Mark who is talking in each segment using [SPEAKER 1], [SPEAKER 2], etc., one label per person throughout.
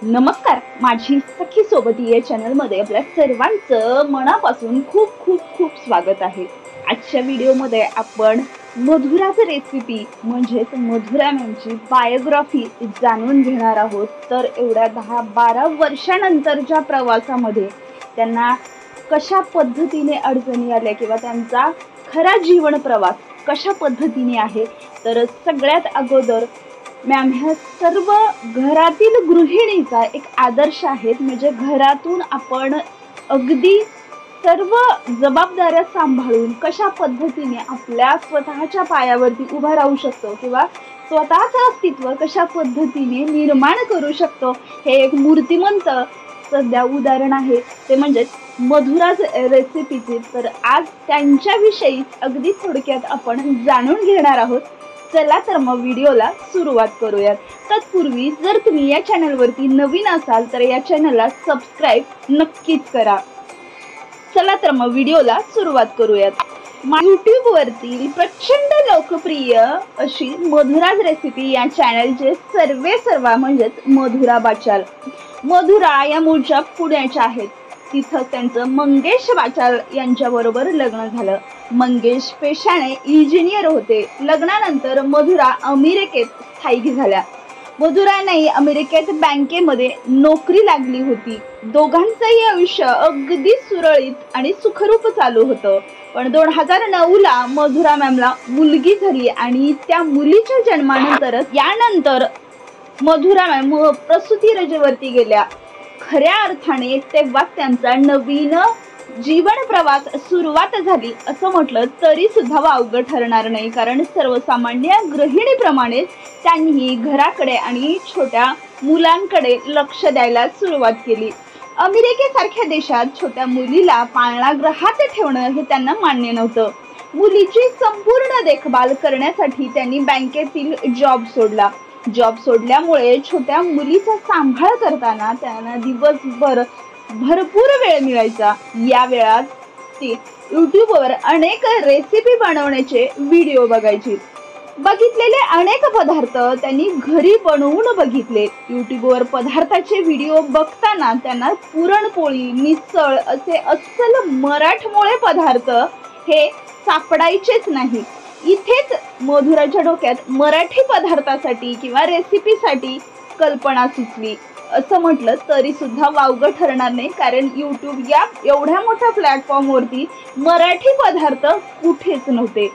[SPEAKER 1] नमस्कार, माझी सखी सोबती या चॅनलमध्ये आपल्या सर्वांचं मनापासून खूप खूप खूप स्वागत आहे। आजच्या व्हिडिओमध्ये आपण मधुराची रेसिपी म्हणजेच मधुरा मॅमची बायोग्राफी जाणून घेणार आहोत। तर एवढ्या 10-12 वर्षांनंतरच्या प्रवासामध्ये त्यांना कशा पद्धतीने अडचणी आल्या किंवा त्यांचा खरा जीवन प्रवास कशा पद्धतीने आहे, तर सगळ्यात अगोदर मॅम ह्या सर्व घरातील गृहिणीचा एक आदर्श आहेत। म्हणजे घरातून आपण अगदी सर्व जबाबदाऱ्या सांभाळून कशा पद्धतीने आपल्या स्वतःच्या पायावरती उभा राहू शकतो किंवा स्वतःचं अस्तित्व कशा पद्धतीने निर्माण करू शकतो, हे एक मूर्तिमंत सध्या उदाहरण आहे। ते म्हणजे मधुराज रेसिपीचे। तर आज त्यांच्याविषयी अगदी थोडक्यात आपण जाणून घेणार आहोत। चला तर मग व्हिडिओला सुरुवात करूयात। तत्पूर्वी जर तुम्ही या चॅनलवरती नवीन असाल तर या चॅनलला सबस्क्राइब नक्कीच करा। चला तर मग व्हिडिओला सुरुवात करूयात। YouTube वरती प्रचंड लोकप्रिय अशी मधुराज रेसिपी या चॅनलचे सर्व म्हणजेच मधुरा बाचाल। मधुरा या मूळच्या पुण्याच्या आहेत। तिथं त्यांचं मंगेश बाचाल यांच्याबरोबर लग्न झालं। मंगेश पेशाने इंजिनियर होते। लग्नानंतर मधुरा अमेरिकेत स्थायिक झाल्या। मधुराने अमेरिकेत बँकेमध्ये नोकरी लागली होती। दोघांचंही आयुष्य अगदी सुरळीत आणि सुखरूप चालू होतं। पण 2009ला मधुरा मॅमला मुलगी झाली आणि त्या मुलीच्या जन्मानंतर मधुरा मॅम प्रसूती रजेवरती गेल्या। खऱ्या अर्थाने तेव्हा त्यांचा नवीन जीवन प्रवास सुरुवात झाली असं म्हटलं तरी सुद्धा वावगं ठरणार नाही। कारण सर्वसामान्य गृहिणीप्रमाणे त्यांनी घराकडे आणि छोट्या मुलांकडे लक्ष द्यायला सुरुवात केली। अमेरिकेसारख्या देशात छोट्या मुलीला पाळणागृहात ठेवणं हे त्यांना मान्य नव्हतं। मुलीची संपूर्ण देखभाल करण्यासाठी त्यांनी बँकेतील जॉब सोडला। जॉब सोडल्यामुळे छोट्या मुलीचा सांभाळ करताना त्यांना दिवसभर भरपूर वेळ मिळायचा। या वेळात ती यूट्यूबवर अनेक रेसिपी बनवण्याचे व्हिडिओ बघितलेले अनेक पदार्थ त्यांनी घरी बनवून बघितले। यूट्यूबवर पदार्थाचे व्हिडिओ बघताना त्यांना पुरणपोळी, मिसळ असे अस्सल मराठमोळे पदार्थ हे सापडायचेच नाही। इथेच मधुराच्या डोक्यात मराठी पदार्थासाठी किंवा रेसिपीसाठी कल्पना सुचली असं म्हटलं तरी सुद्धा वावगं ठरणार नाही। कारण यूट्यूब या एवढ्या मोठ्या प्लॅटफॉर्मवरती मराठी पदार्थ कुठेच नव्हते।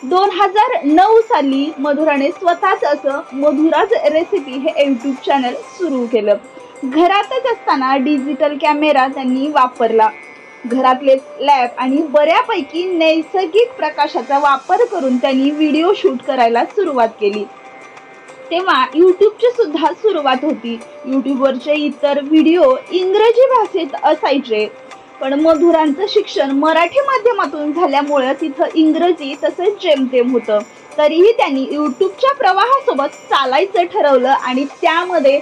[SPEAKER 1] 2009 साली मधुराने स्वतःच असं मधुराज रेसिपी हे यूट्यूब चॅनल सुरू केलं। घरातच असताना डिजिटल कॅमेरा त्यांनी वापरला। घरातले लॅब आणि बऱ्यापैकी नैसर्गिक प्रकाशाचा वापर करून त्यांनी व्हिडिओ शूट करायला सुरुवात केली। तेव्हा यूट्यूबची सुद्धा सुरुवात होती। यूट्यूबवरचे इतर व्हिडिओ इंग्रजी भाषेत असायचे, पण मधुरांचं शिक्षण मराठी माध्यमातून झाल्यामुळे तिथं इंग्रजी तसंच जेमतेम होतं। तरीही त्यांनी यूट्यूबच्या प्रवाहासोबत चालायचं ठरवलं आणि त्यामध्ये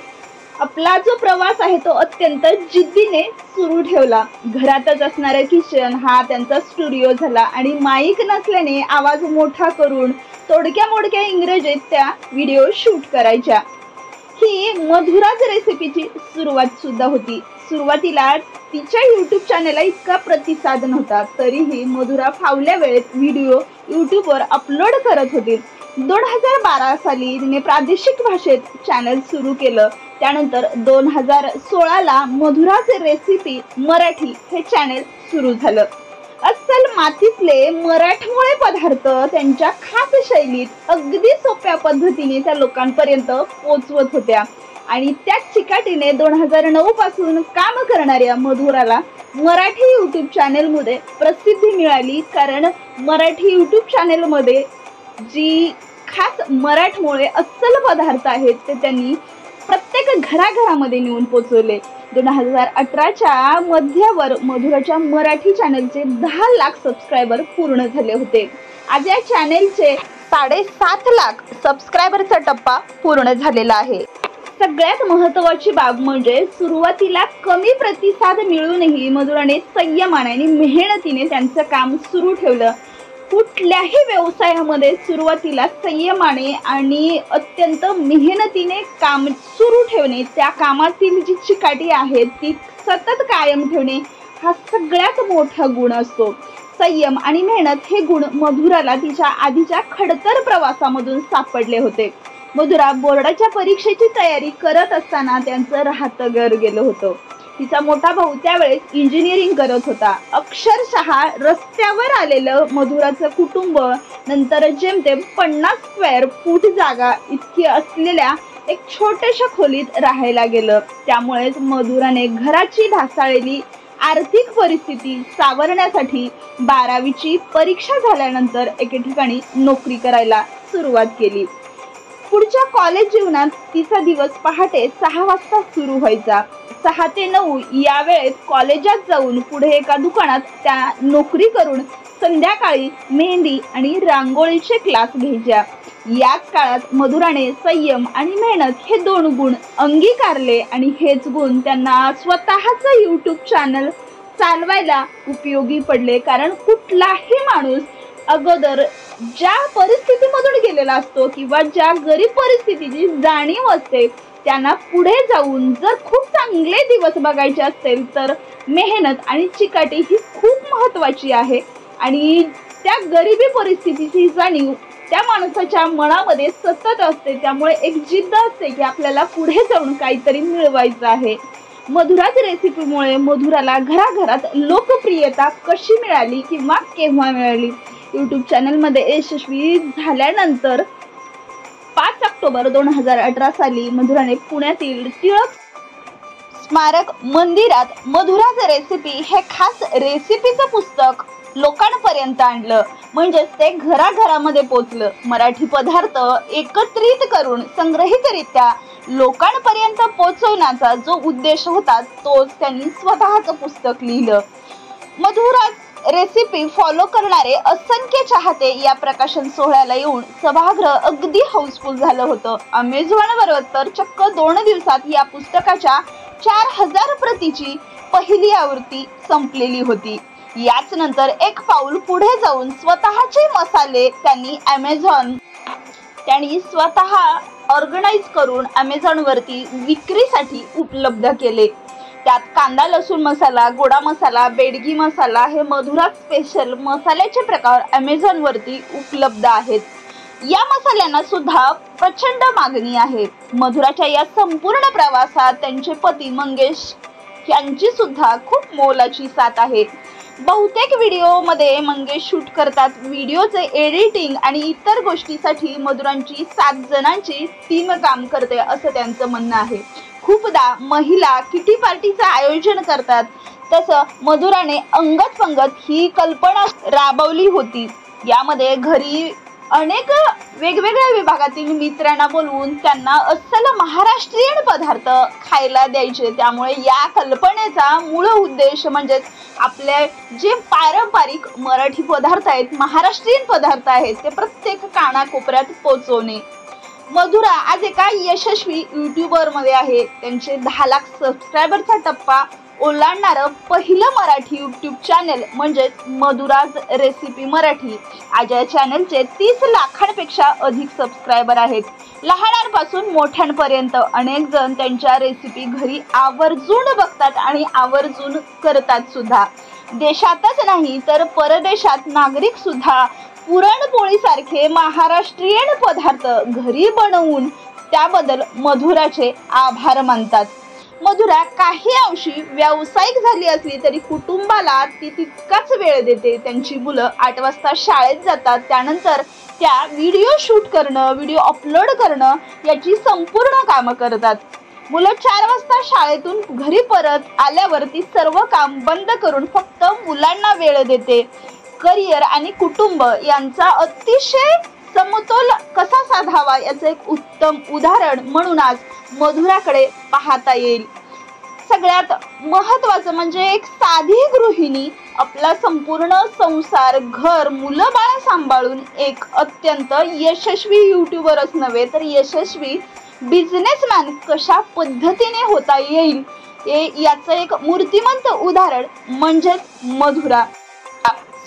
[SPEAKER 1] आपला जो प्रवास आहे तो अत्यंत जिद्दीने सुरू ठेवला। घरातच असणारा किचन हा त्यांचा स्टुडिओ झाला आणि माईक नसल्याने आवाज मोठा करून तोडक्या मोडक्या इंग्रजीत त्या व्हिडिओ शूट करायच्या। ही मधुराज रेसिपीची सुरुवात सुद्धा होती। सुरुवातीला तिच्या यूट्यूब चॅनलला इतका प्रतिसाद नव्हता, तरीही मधुरा फावल्या वेळेत व्हिडिओ यूट्यूबवर अपलोड करत होती। 2012 साली तिने प्रादेशिक भाषेत चॅनल सुरू केलं। त्यानंतर 2016ला मधुराज रेसिपी मराठी हे चॅनल सुरू झालं। अस्सल मातीतले मराठमोळे पदार्थ त्यांच्या खास शैलीत अगदी सोप्या पद्धतीने त्या लोकांपर्यंत पोहोचवत होत्या आणि त्याच चिकाटीने 2009 पासून काम करणाऱ्या मधुराला मराठी यूट्यूब चॅनलमध्ये प्रसिद्धी मिळाली। कारण मराठी यूट्यूब चॅनलमध्ये जी खास मराठमोळे अस्सल पदार्थ आहेत ते त्यांनी प्रत्येक घराघरामध्ये नेऊन पोचवले। 2018च्या मध्यावर मधुराच्या मराठी चॅनलचे 10 लाख सबस्क्रायबर पूर्ण झाले होते। आज या चॅनलचे 7.5 लाख सबस्क्रायबरचा टप्पा पूर्ण झालेला आहे। सगळ्यात महत्त्वाची बाब म्हणजे सुरुवातीला कमी प्रतिसाद मिळूनही मधुराने संयमाने आणि मेहनतीने त्यांचं काम सुरू ठेवलं। कुठल्याही व्यवसायामध्ये सुरुवातीला संयमाने आणि अत्यंत मेहनतीने काम सुरू ठेवणे, त्या कामातील जी चिकाटी आहे ती सतत कायम ठेवणे हा सगळ्यात मोठा गुण असतो. संयम आणि मेहनत हे गुण मधुराला तिच्या आधीच्या खडतर प्रवासामधून सापडले होते. मधुरा बोर्डाच्या परीक्षेची तयारी करत असताना त्यांचं राहतं घर गेलं होतं. तिचा मोठा भाऊ त्यावेळेस इंजिनिअरिंग करत होता. अक्षरशः रस्त्यावर आलेलं मधुराचं कुटुंब नंतर जेमतेम 50 स्क्वेअर फूट जागा इतकी असलेल्या एक छोट्याशा खोलीत राहायला गेलं. त्यामुळेच मधुराने घराची ढासळलेली आर्थिक परिस्थिती सावरण्यासाठी 12वीची परीक्षा झाल्यानंतर एके ठिकाणी नोकरी करायला सुरुवात केली. पुढच्या कॉलेज जीवनात तिचा दिवस पहाटे 6 वाजता सुरू व्हायचा. 6 ते 9 या वेळेत कॉलेजात जाऊन पुढे एका दुकानात त्या नोकरी करून संध्याकाळी मेहंदी आणि रांगोळीचे क्लास घ्यायच्या. याच काळात मधुराने संयम आणि मेहनत हे 2 गुण अंगीकारले आणि हेच गुण त्यांना स्वतःचं यूट्यूब चॅनल चालवायला उपयोगी पडले. कारण कुठलाही माणूस अगोदर ज्या परिस्थितीमधून गेलेला असतो किंवा ज्या गरीब परिस्थितीची जाणीव असते त्यांना पुढे जाऊन जर खूप चांगले दिवस बघायचे असतील तर मेहनत आणि चिकाटी ही खूप महत्त्वाची आहे. आणि त्या गरिबी परिस्थितीची जाणीव त्या माणसाच्या मनामध्ये सतत असते. त्यामुळे एक जिद्द असते की आपल्याला पुढे जाऊन काहीतरी मिळवायचं आहे. मधुराज रेसिपीमुळे मधुराला घराघरात लोकप्रियता कशी मिळाली किंवा केव्हा मिळाली? यूट्यूब चॅनलमध्ये यशस्वी झाल्यानंतर 5 ऑक्टोबर 2018 साली मधुराने पुण्यातील टिळक स्मारक मंदिरात मधुराज रेसिपी हे खास रेसिपीचं पुस्तक लोकांपर्यंत आणलं. म्हणजेच ते घराघरामध्ये पोचलं. मराठी पदार्थ एकत्रित करून संग्रहितरित्या लोकांपर्यंत पोहोचवण्याचा जो उद्देश होता तोच त्यांनी स्वतःचं पुस्तक लिहिलं. मधुराज रेसिपी फॉलो करणारे असंख्य चाहते या प्रकाशन सोहळ्याला येऊन सभागृह अगदी हाऊसफुल झालं होतं. अमेझॉनवर तर चक्क 2 दिवसात या पुस्तकाच्या 4000 प्रतीची पहिली आवृत्ती संपलेली होती. याच नंतर एक पाऊल पुढे जाऊन स्वतःचे मसाले त्यांनी स्वतः ऑर्गनाइज करून अमेझॉनवरती विक्रीसाठी उपलब्ध केले. त्यात कांदा लसूण मसाला, गोडा मसाला, बेडगी मसाला हे मधुराज स्पेशल मसाल्याचे प्रकार अमेझॉनवरती उपलब्ध आहेत. या मसाल्यांना सुद्धा प्रचंड मागणी आहे. मधुराच्या या संपूर्ण प्रवासात त्यांचे पती मंगेश यांची सुद्धा खूप मोलाची साथ आहे. बहुतेक व्हिडिओमध्ये मंगेश शूट करतात. व्हिडिओचे एडिटिंग आणि इतर गोष्टीसाठी मधुरांची 7 जणांची टीम काम करते असं त्यांचं म्हणणं आहे. खूपदा महिला किटी पार्टीचं आयोजन करतात. तसं मधुराने अंगत पंगत ही कल्पना राबवली होती. यामध्ये घरी अनेक वेगवेगळ्या विभागातील मित्रांना बोलवून त्यांना अस्सल महाराष्ट्रीयन पदार्थ खायला द्यायचे. त्यामुळे या कल्पनेचा मूळ उद्देश म्हणजेच आपले जे पारंपरिक मराठी पदार्थ आहेत, महाराष्ट्रीयन पदार्थ आहेत ते प्रत्येक कानाकोपऱ्यात पोहोचवणे. मधुरा आज एका यशस्वी यूट्यूबरमध्ये आहे. त्यांचे 10 लाख सबस्क्रायबरचा टप्पा ओलांडणारं पहिलं मराठी यूट्यूब चॅनल म्हणजेच मधुराज रेसिपी मराठी. आज या चॅनलचे 30 लाखांपेक्षा अधिक सबस्क्रायबर आहेत. लहानांपासून मोठ्यांपर्यंत अनेक जण त्यांच्या रेसिपी घरी आवर्जून बघतात आणि आवर्जून करतात सुद्धा. देशातच नाही तर परदेशात नागरिक सुद्धा पुरणपोळीसारखे महाराष्ट्रीयन पदार्थ घरी बनवून त्याबद्दल मधुराचे आभार मानतात. मधुरा काही अंशी व्यावसायिक झाली असली तरी कुटुंबाला ती तितकाच वेळ देते. त्यांची मुलं 8 वाजता शाळेत जातात. त्यानंतर त्या व्हिडिओ शूट करणं, व्हिडिओ अपलोड करणं याची संपूर्ण कामं करतात. मुलं 4 वाजता शाळेतून घरी परत आल्यावर ती सर्व काम बंद करून फक्त मुलांना वेळ देते. करिअर आणि कुटुंब यांचा अतिशय समतोल कसा साधावा याचं एक उत्तम उदाहरण म्हणून आज मधुराकडे पाहता येईल. सगळ्यात महत्त्वाचं म्हणजे एक साधी गृहिणी आपला संपूर्ण संसार, घर, मुलं बाळ सांभाळून एक अत्यंत यशस्वी यूट्यूबरच नव्हे तर यशस्वी बिझनेसमॅन कशा पद्धतीने होता येईल याचं एक मूर्तिमंत उदाहरण म्हणजेच मधुरा.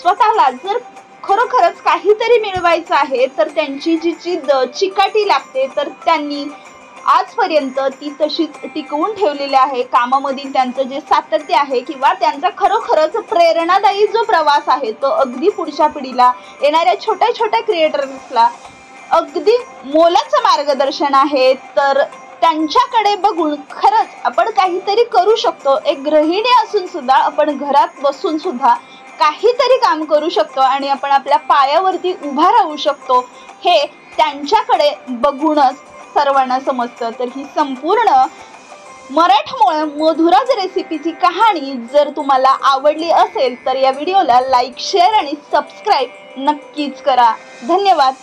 [SPEAKER 1] स्वतःला जर खरोखरच काहीतरी मिळवायचं आहे तर त्यांची जी जिद्द चिकाटी लागते तर त्यांनी आजपर्यंत ती तशीच टिकवून ठेवलेली आहे। कामामधील त्यांचं जे सातत्य आहे किंवा त्यांचा खरोखरच प्रेरणादायी जो प्रवास आहे तो अगदी पुढच्या पिढीला, येणाऱ्या छोट्या छोट्या क्रिएटर्सला अगदी मोलाचं मार्गदर्शन आहे। तर त्यांच्याकडे बघून खरंच आपण काहीतरी करू शकतो। एक गृहिणी असून सुद्धा आपण घरात बसून सुद्धा काहीतरी काम करू शकतो आणि आपण आपल्या पायावरती उभा राहू शकतो, हे त्यांच्याकडे बघूनच सर्वांना समजतं। तर ही संपूर्ण मराठमोळ्या मधुराज रेसिपीची कहाणी जर तुम्हाला आवडली असेल तर या व्हिडिओला लाईक, शेअर आणि सबस्क्राईब नक्कीच करा। धन्यवाद।